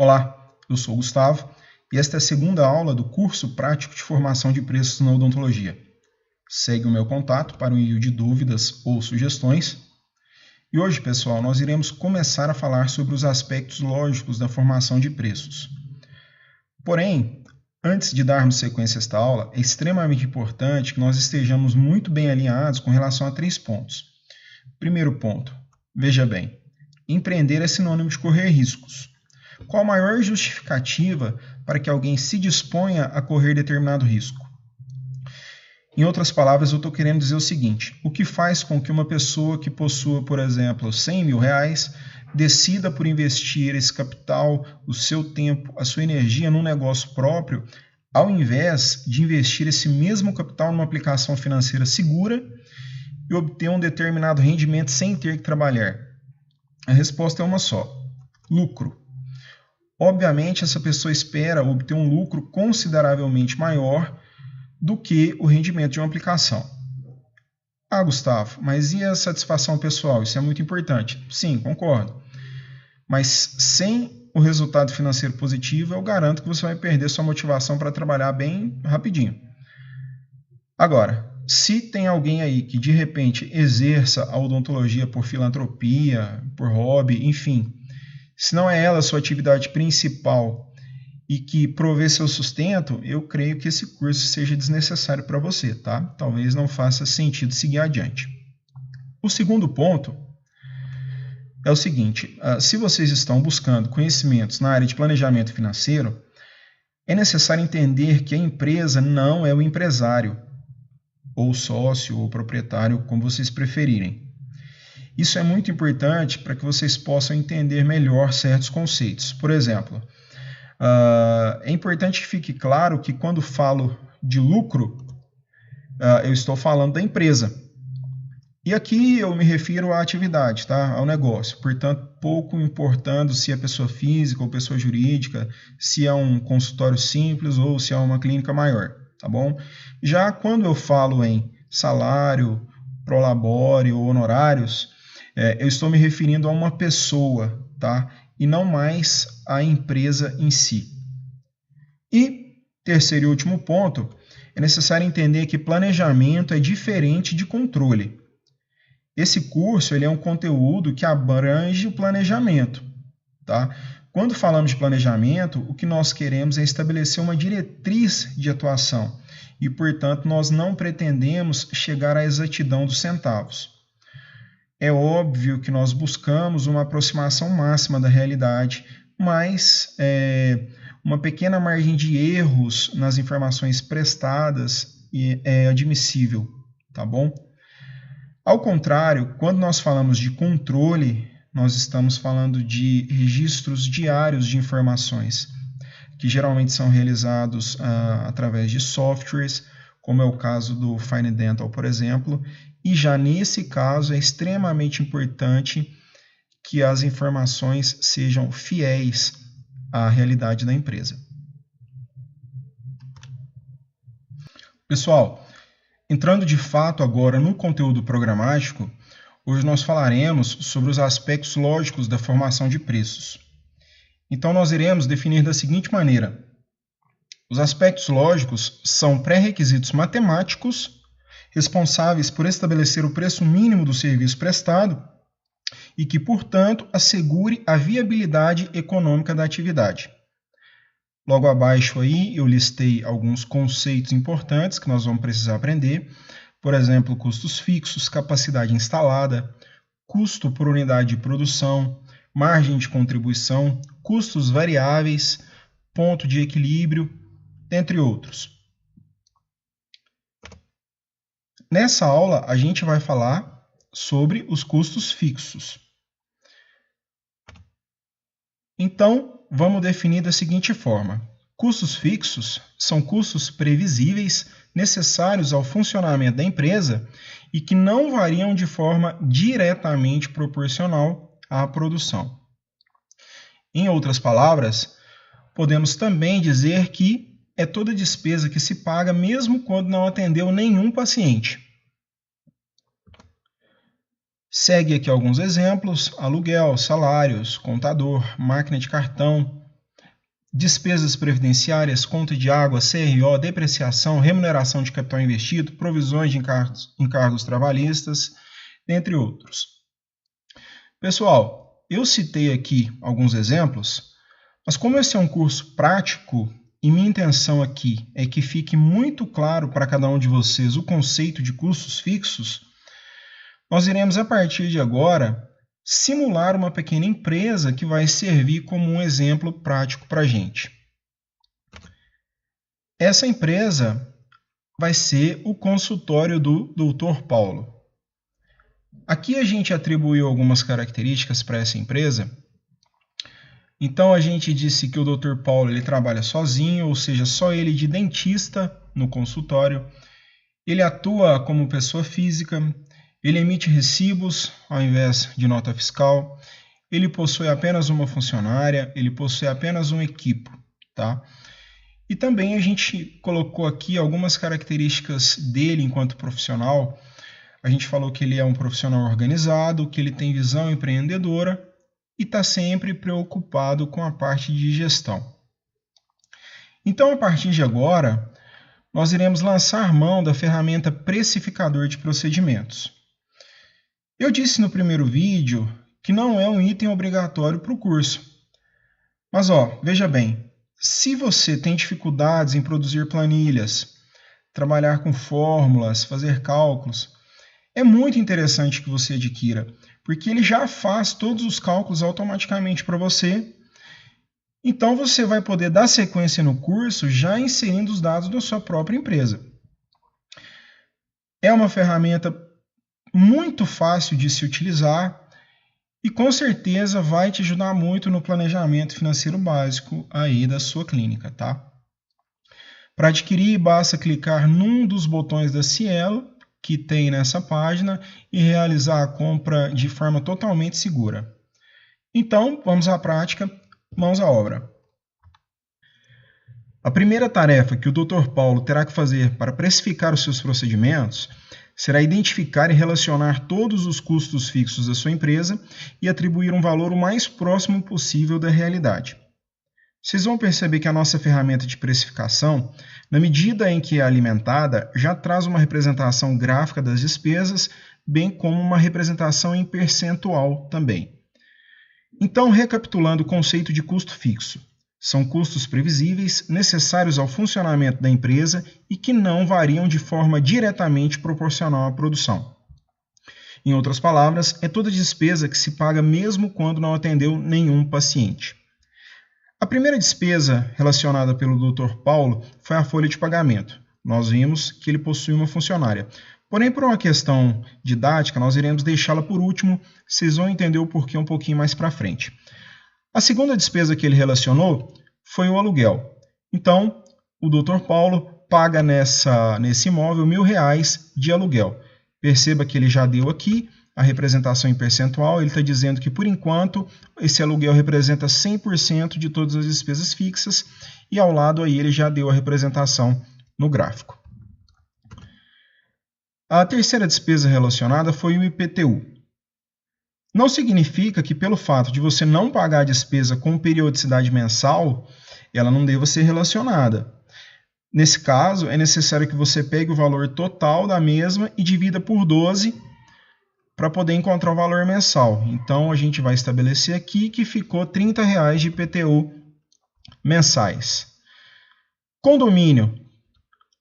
Olá, eu sou o Gustavo e esta é a segunda aula do curso prático de formação de preços na odontologia. Segue o meu contato para o envio de dúvidas ou sugestões. E hoje, pessoal, nós iremos começar a falar sobre os aspectos lógicos da formação de preços. Porém, antes de darmos sequência a esta aula, é extremamente importante que nós estejamos muito bem alinhados com relação a 3 pontos. Primeiro ponto, veja bem, empreender é sinônimo de correr riscos. Qual a maior justificativa para que alguém se disponha a correr determinado risco? Em outras palavras, eu estou querendo dizer o seguinte: o que faz com que uma pessoa que possua, por exemplo, R$100 mil, decida por investir esse capital, o seu tempo, a sua energia num negócio próprio, ao invés de investir esse mesmo capital numa aplicação financeira segura e obter um determinado rendimento sem ter que trabalhar? A resposta é uma só: lucro. Obviamente, essa pessoa espera obter um lucro consideravelmente maior do que o rendimento de uma aplicação. Ah, Gustavo, mas e a satisfação pessoal? Isso é muito importante. Sim, concordo. Mas sem o resultado financeiro positivo, eu garanto que você vai perder sua motivação para trabalhar bem rapidinho. Agora, se tem alguém aí que de repente exerça a odontologia por filantropia, por hobby, enfim, se não é ela a sua atividade principal e que provê seu sustento, eu creio que esse curso seja desnecessário para você, tá? Talvez não faça sentido seguir adiante. O segundo ponto é o seguinte: se vocês estão buscando conhecimentos na área de planejamento financeiro, é necessário entender que a empresa não é o empresário, ou sócio, ou proprietário, como vocês preferirem. Isso é muito importante para que vocês possam entender melhor certos conceitos. Por exemplo, é importante que fique claro que quando falo de lucro, eu estou falando da empresa. E aqui eu me refiro à atividade, tá? Ao negócio. Portanto, pouco importando se é pessoa física ou pessoa jurídica, se é um consultório simples ou se é uma clínica maior, tá bom? Já quando eu falo em salário, prolabore ou honorários, eu estou me referindo a uma pessoa, tá? E não mais à empresa em si. E, terceiro e último ponto, é necessário entender que planejamento é diferente de controle. Esse curso ele é um conteúdo que abrange o planejamento, tá? Quando falamos de planejamento, o que nós queremos é estabelecer uma diretriz de atuação e, portanto, nós não pretendemos chegar à exatidão dos centavos. É óbvio que nós buscamos uma aproximação máxima da realidade, mas uma pequena margem de erros nas informações prestadas é admissível, tá bom? Ao contrário, quando nós falamos de controle, nós estamos falando de registros diários de informações, que geralmente são realizados através de softwares, como é o caso do Fine Dental, por exemplo, e já nesse caso é extremamente importante que as informações sejam fiéis à realidade da empresa. Pessoal, entrando de fato agora no conteúdo programático, hoje nós falaremos sobre os aspectos lógicos da formação de preços. Então nós iremos definir da seguinte maneira: os aspectos lógicos são pré-requisitos matemáticos responsáveis por estabelecer o preço mínimo do serviço prestado e que, portanto, assegure a viabilidade econômica da atividade. Logo abaixo aí eu listei alguns conceitos importantes que nós vamos precisar aprender, por exemplo, custos fixos, capacidade instalada, custo por unidade de produção, margem de contribuição, custos variáveis, ponto de equilíbrio, entre outros. Nessa aula, a gente vai falar sobre os custos fixos. Então, vamos definir da seguinte forma: custos fixos são custos previsíveis necessários ao funcionamento da empresa e que não variam de forma diretamente proporcional à produção. Em outras palavras, podemos também dizer que é toda despesa que se paga mesmo quando não atendeu nenhum paciente. Segue aqui alguns exemplos: aluguel, salários, contador, máquina de cartão, despesas previdenciárias, conta de água, CRO, depreciação, remuneração de capital investido, provisões de encargos trabalhistas, entre outros. Pessoal, eu citei aqui alguns exemplos, mas como esse é um curso prático e minha intenção aqui é que fique muito claro para cada um de vocês o conceito de custos fixos, nós iremos, a partir de agora, simular uma pequena empresa que vai servir como um exemplo prático para a gente. Essa empresa vai ser o consultório do Dr. Paulo. Aqui a gente atribuiu algumas características para essa empresa. Então a gente disse que o Dr. Paulo ele trabalha sozinho, ou seja, só ele de dentista no consultório. Ele atua como pessoa física. Ele emite recibos ao invés de nota fiscal. Ele possui apenas uma funcionária, ele possui apenas um equipo, tá? E também a gente colocou aqui algumas características dele enquanto profissional. A gente falou que ele é um profissional organizado, que ele tem visão empreendedora e está sempre preocupado com a parte de gestão. Então, a partir de agora, nós iremos lançar mão da ferramenta precificador de procedimentos. Eu disse no primeiro vídeo que não é um item obrigatório para o curso. Mas, veja bem, se você tem dificuldades em produzir planilhas, trabalhar com fórmulas, fazer cálculos, é muito interessante que você adquira, porque ele já faz todos os cálculos automaticamente para você. Então, você vai poder dar sequência no curso já inserindo os dados da sua própria empresa. É uma ferramenta muito fácil de se utilizar e com certeza vai te ajudar muito no planejamento financeiro básico aí da sua clínica, tá? Para adquirir, basta clicar num dos botões da Cielo que tem nessa página e realizar a compra de forma totalmente segura. Então, vamos à prática, mãos à obra. A primeira tarefa que o Dr. Paulo terá que fazer para precificar os seus procedimentos será identificar e relacionar todos os custos fixos da sua empresa e atribuir um valor o mais próximo possível da realidade. Vocês vão perceber que a nossa ferramenta de precificação, na medida em que é alimentada, já traz uma representação gráfica das despesas, bem como uma representação em percentual também. Então, recapitulando o conceito de custo fixo. São custos previsíveis, necessários ao funcionamento da empresa e que não variam de forma diretamente proporcional à produção. Em outras palavras, é toda despesa que se paga mesmo quando não atendeu nenhum paciente. A primeira despesa relacionada pelo Dr. Paulo foi a folha de pagamento. Nós vimos que ele possui uma funcionária. Porém, por uma questão didática, nós iremos deixá-la por último, vocês vão entender o porquê um pouquinho mais para frente. A segunda despesa que ele relacionou foi o aluguel. Então, o Dr. Paulo paga nesse imóvel R$1.000 de aluguel. Perceba que ele já deu aqui a representação em percentual. Ele está dizendo que, por enquanto, esse aluguel representa 100% de todas as despesas fixas e, ao lado, aí ele já deu a representação no gráfico. A terceira despesa relacionada foi o IPTU. Não significa que, pelo fato de você não pagar a despesa com periodicidade mensal, ela não deva ser relacionada. Nesse caso, é necessário que você pegue o valor total da mesma e divida por 12 para poder encontrar o valor mensal. Então, a gente vai estabelecer aqui que ficou R$30 de IPTU mensais. Condomínio.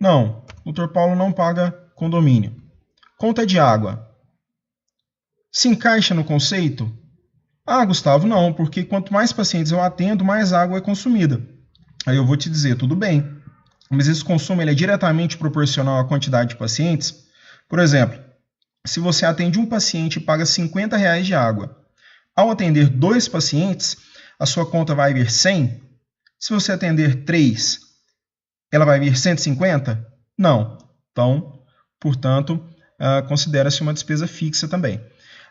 Não, o Dr. Paulo não paga condomínio. Conta de água. Se encaixa no conceito? Ah, Gustavo, não, porque quanto mais pacientes eu atendo, mais água é consumida. Aí eu vou te dizer, tudo bem, mas esse consumo ele é diretamente proporcional à quantidade de pacientes. Por exemplo, se você atende um paciente e paga R$50 de água, ao atender 2 pacientes, a sua conta vai vir 100? Se você atender 3, ela vai vir 150? Não. Então, portanto, considera-se uma despesa fixa também.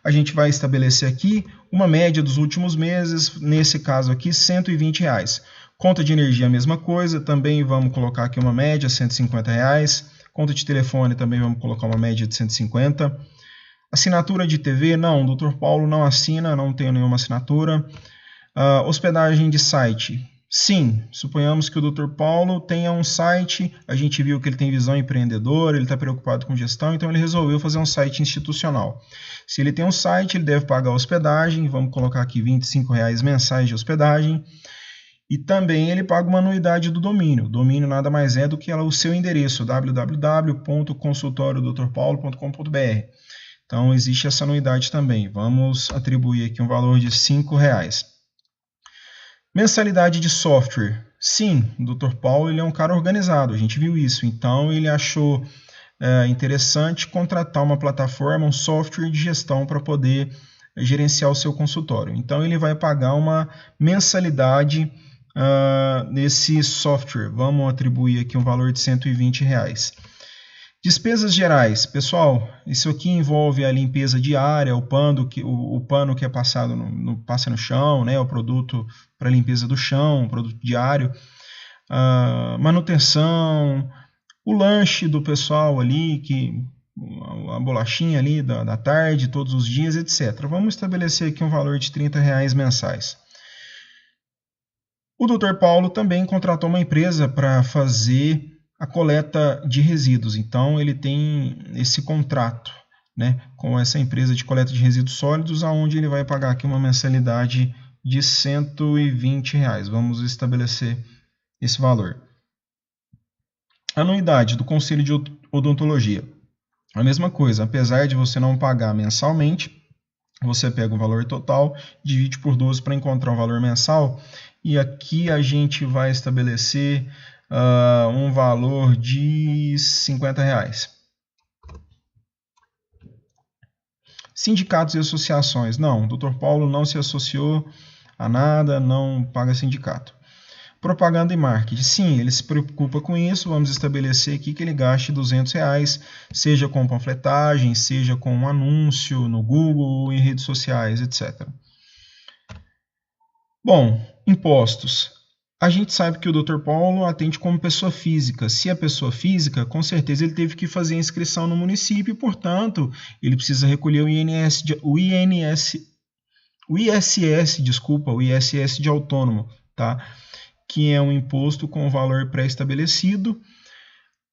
A gente vai estabelecer aqui uma média dos últimos meses, nesse caso aqui, R$120. Conta de energia, a mesma coisa, também vamos colocar aqui uma média, R$150. Conta de telefone, também vamos colocar uma média de 150. Assinatura de TV, não, o Dr. Paulo não assina, não tem nenhuma assinatura. Hospedagem de site, Sim, suponhamos que o Dr. Paulo tenha um site, a gente viu que ele tem visão empreendedora, ele está preocupado com gestão, então ele resolveu fazer um site institucional. Se ele tem um site, ele deve pagar hospedagem, vamos colocar aqui R$25 mensais de hospedagem, e também ele paga uma anuidade do domínio. O domínio nada mais é do que o seu endereço, www.consultoriodrpaulo.com.br. Então existe essa anuidade também. Vamos atribuir aqui um valor de R$5. Mensalidade de software. Sim, o Dr. Paulo ele é um cara organizado, a gente viu isso. Então ele achou interessante contratar uma plataforma, um software de gestão para poder gerenciar o seu consultório. Então ele vai pagar uma mensalidade nesse software. Vamos atribuir aqui um valor de R$120. Despesas gerais. Pessoal, isso aqui envolve a limpeza diária, o pano que é passado passa no chão, né, o produto para limpeza do chão, produto diário, manutenção, o lanche do pessoal ali, a bolachinha ali da tarde, todos os dias, etc. Vamos estabelecer aqui um valor de R$30 mensais. O Dr. Paulo também contratou uma empresa para fazer a coleta de resíduos. Então, ele tem esse contrato, né, com essa empresa de coleta de resíduos sólidos, onde ele vai pagar aqui uma mensalidade de R$120. Vamos estabelecer esse valor. Anuidade do Conselho de Odontologia. A mesma coisa, apesar de você não pagar mensalmente, você pega o valor total, divide por 12 para encontrar o valor mensal, e aqui a gente vai estabelecer um valor de R$50. Sindicatos e associações. Não, o Dr. Paulo não se associou a nada, não paga sindicato. Propaganda e marketing. Sim, ele se preocupa com isso. Vamos estabelecer aqui que ele gaste R$200, seja com panfletagem, seja com um anúncio no Google, em redes sociais, etc. Bom, impostos. A gente sabe que o Dr. Paulo atende como pessoa física. Se é pessoa física, com certeza ele teve que fazer a inscrição no município e, portanto, ele precisa recolher o ISS de autônomo, tá? Que é um imposto com valor pré-estabelecido,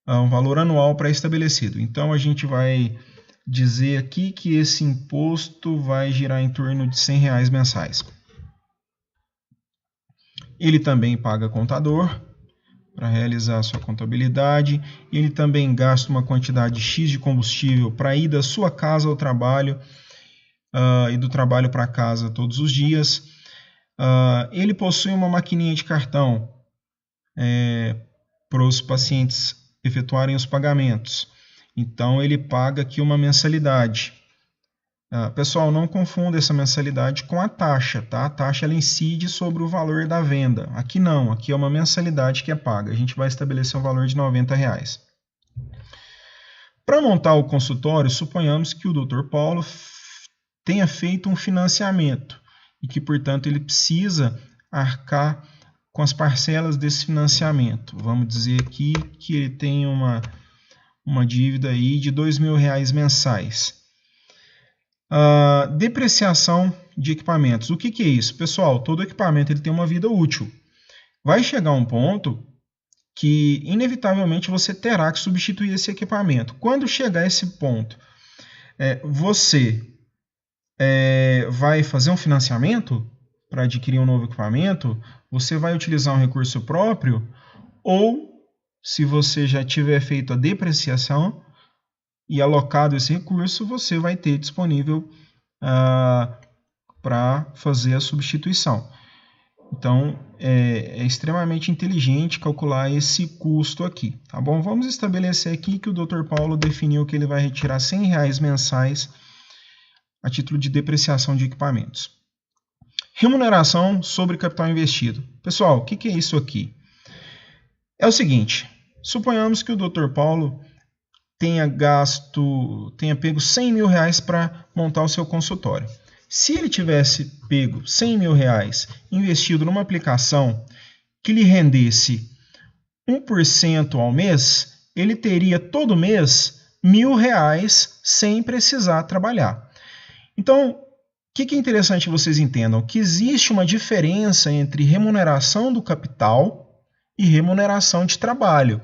um valor anual pré-estabelecido. Então, a gente vai dizer aqui que esse imposto vai girar em torno de R$100 mensais. Ele também paga contador para realizar a sua contabilidade. Ele também gasta uma quantidade X de combustível para ir da sua casa ao trabalho e do trabalho para casa todos os dias. Ele possui uma maquininha de cartão para os pacientes efetuarem os pagamentos. Então, ele paga aqui uma mensalidade. Pessoal, não confunda essa mensalidade com a taxa, tá? A taxa ela incide sobre o valor da venda. Aqui não, aqui é uma mensalidade que é paga. A gente vai estabelecer um valor de R$90. Para montar o consultório, suponhamos que o Dr. Paulo tenha feito um financiamento e que, portanto, ele precisa arcar com as parcelas desse financiamento. Vamos dizer aqui que ele tem uma dívida aí de R$2.000 mensais. Depreciação de equipamentos. O que é isso? Pessoal, todo equipamento ele tem uma vida útil. Vai chegar um ponto que, inevitavelmente, você terá que substituir esse equipamento. Quando chegar esse ponto, você vai fazer um financiamento para adquirir um novo equipamento, você vai utilizar um recurso próprio, ou, se você já tiver feito a depreciação e alocado esse recurso, você vai ter disponível para fazer a substituição. Então, é extremamente inteligente calcular esse custo aqui, tá bom? Vamos estabelecer aqui que o Dr. Paulo definiu que ele vai retirar R$100 mensais a título de depreciação de equipamentos. Remuneração sobre capital investido. Pessoal, o que é isso aqui? É o seguinte, suponhamos que o Dr. Paulo tenha pego R$100.000 para montar o seu consultório. Se ele tivesse pego R$100.000 investido numa aplicação que lhe rendesse 1% ao mês, ele teria todo mês R$1.000 sem precisar trabalhar. Então, que é interessante que vocês entendam? Que existe uma diferença entre remuneração do capital e remuneração de trabalho.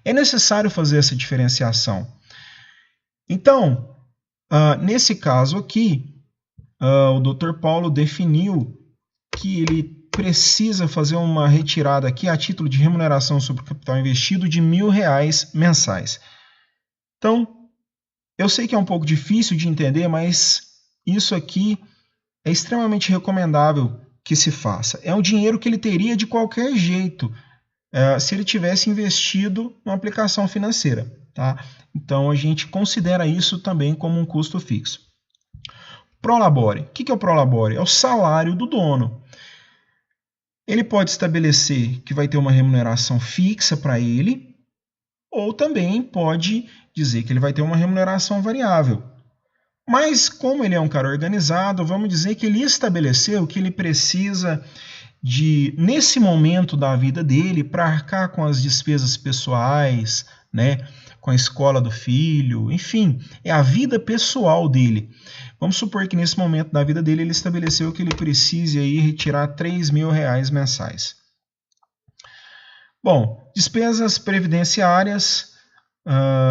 É necessário fazer essa diferenciação. Então, nesse caso aqui, o Dr. Paulo definiu que ele precisa fazer uma retirada aqui a título de remuneração sobre o capital investido de R$1.000 mensais. Então, eu sei que é um pouco difícil de entender, mas isso aqui é extremamente recomendável que se faça. É um dinheiro que ele teria de qualquer jeito, se ele tivesse investido numa aplicação financeira. Tá? Então, a gente considera isso também como um custo fixo. Prolabore. O que é o prolabore? É o salário do dono. Ele pode estabelecer que vai ter uma remuneração fixa para ele, ou também pode dizer que ele vai ter uma remuneração variável. Mas, como ele é um cara organizado, vamos dizer que ele estabeleceu que ele precisa de, nesse momento da vida dele, para arcar com as despesas pessoais, né, com a escola do filho, enfim, é a vida pessoal dele. Vamos supor que nesse momento da vida dele ele estabeleceu que ele precise aí retirar R$3.000 mensais. Bom, despesas previdenciárias,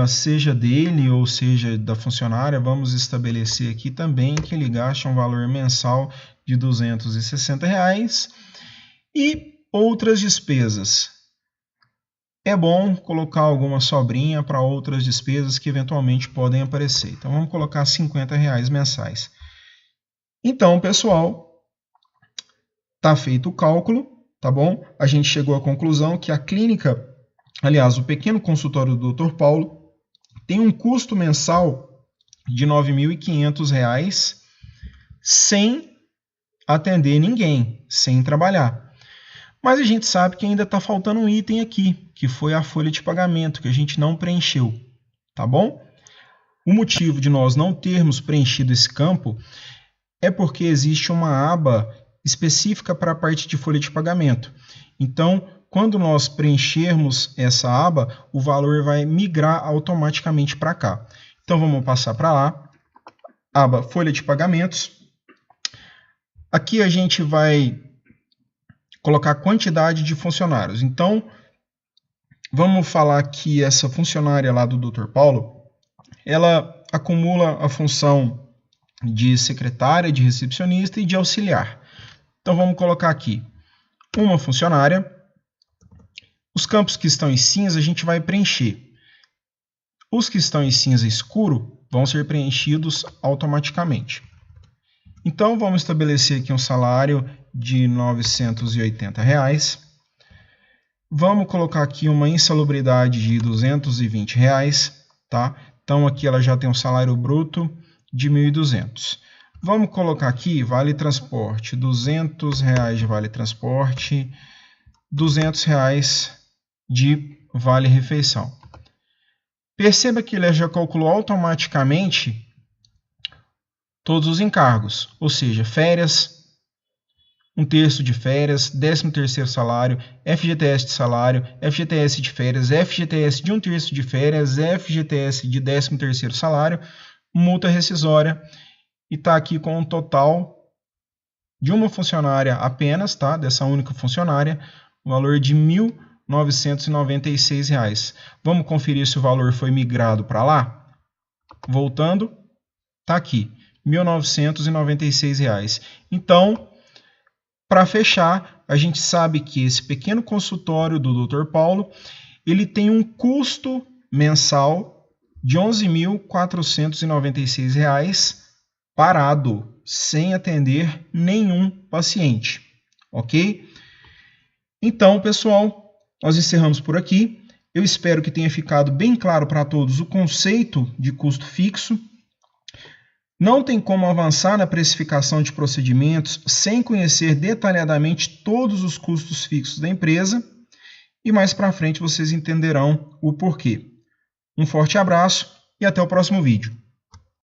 seja dele ou seja da funcionária, vamos estabelecer aqui também que ele gasta um valor mensal de R$260. E outras despesas. É bom colocar alguma sobrinha para outras despesas que eventualmente podem aparecer. Então, vamos colocar R$50 mensais. Então, pessoal, está feito o cálculo, tá bom? A gente chegou à conclusão que a clínica, aliás, o pequeno consultório do Dr. Paulo, tem um custo mensal de R$9.500 sem atender ninguém, sem trabalhar. Mas a gente sabe que ainda está faltando um item aqui, que foi a folha de pagamento, que a gente não preencheu, tá bom? O motivo de nós não termos preenchido esse campo é porque existe uma aba específica para a parte de folha de pagamento. Então, quando nós preenchermos essa aba, o valor vai migrar automaticamente para cá. Então, vamos passar para lá, aba folha de pagamentos. Aqui a gente vai colocar a quantidade de funcionários. Então, vamos falar que essa funcionária lá do Dr. Paulo, ela acumula a função de secretária, de recepcionista e de auxiliar. Então, vamos colocar aqui uma funcionária. Os campos que estão em cinza a gente vai preencher. Os que estão em cinza escuro vão ser preenchidos automaticamente. Então, vamos estabelecer aqui um salário de R$980. Vamos colocar aqui uma insalubridade de R$220, tá? Então, aqui ela já tem um salário bruto de R$1.200. Vamos colocar aqui vale transporte, R$200 de vale transporte, R$200 de vale refeição. Perceba que ele já calculou automaticamente todos os encargos, ou seja, férias, 1/3 de férias, 13º salário, FGTS de salário, FGTS de férias, FGTS de 1/3 de férias, FGTS de 13º salário, multa rescisória, e está aqui com um total de uma funcionária apenas, tá? Dessa única funcionária, o valor de R$1.996. Vamos conferir se o valor foi migrado para lá? Voltando, está aqui. R$1.996. Então, para fechar, a gente sabe que esse pequeno consultório do Dr. Paulo, ele tem um custo mensal de R$11.496 parado, sem atender nenhum paciente, ok? Então, pessoal, nós encerramos por aqui. Eu espero que tenha ficado bem claro para todos o conceito de custo fixo. Não tem como avançar na precificação de procedimentos sem conhecer detalhadamente todos os custos fixos da empresa, e mais para frente vocês entenderão o porquê. Um forte abraço e até o próximo vídeo.